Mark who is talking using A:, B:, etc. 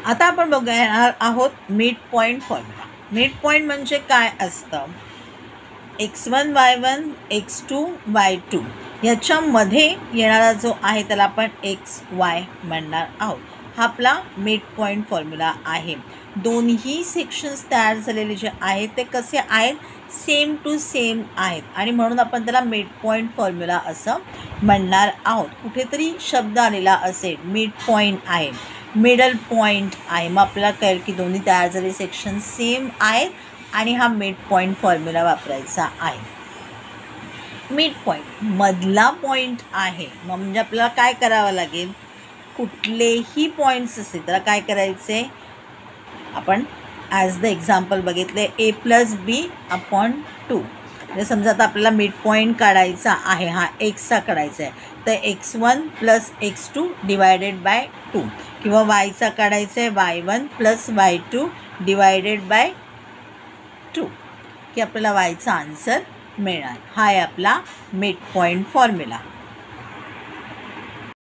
A: आता आपण बघणार आहोत mid point formula. Mid point म्हणजे काय असतं? x1 y1 x2 y2 याच्यामध्ये येणारा जो आहे त्याला आपण xy म्हणणार आहोत. हा आपला मिड पॉईंट फॉर्म्युला आहे. दोन्ही सेक्शन्स तयार झालेले जे आहेत ते कसे आहेत? सेम टू सेम आहेत आणि म्हणून आपण त्याला मिड पॉईंट फॉर्म्युला असं म्हणणार आहोत. कुठेतरी शब्द आलेला असेल मिड पॉईंट आहे, मिडल पॉईंट आहे, मग आपल्याला कळेल की दोन्ही तयार झालेले सेक्शन सेम आहेत आणि हा मिड पॉईंट फॉर्म्युला वापरायचा आहे. मिड पॉईंट मधला पॉईंट आहे, मग म्हणजे आपल्याला काय करावं लागेल? कुठलेही पॉईंट्स असतील त्याला काय करायचे? आपण ॲज द एक्झाम्पल बघितले a+b/2. म्हणजे समजा आता आपल्याला मिड पॉईंट काढायचा आहे, हा एक्सचा काढायचा आहे, तर x1 + x2 डिवायडेड बाय 2 किंवा वायचा काढायचा आहे y1 + y2 डिवायडेड बाय 2 की आपल्याला वायचा आन्सर मिळणार. हा आहे आपला मिड पॉईंट फॉर्म्युला.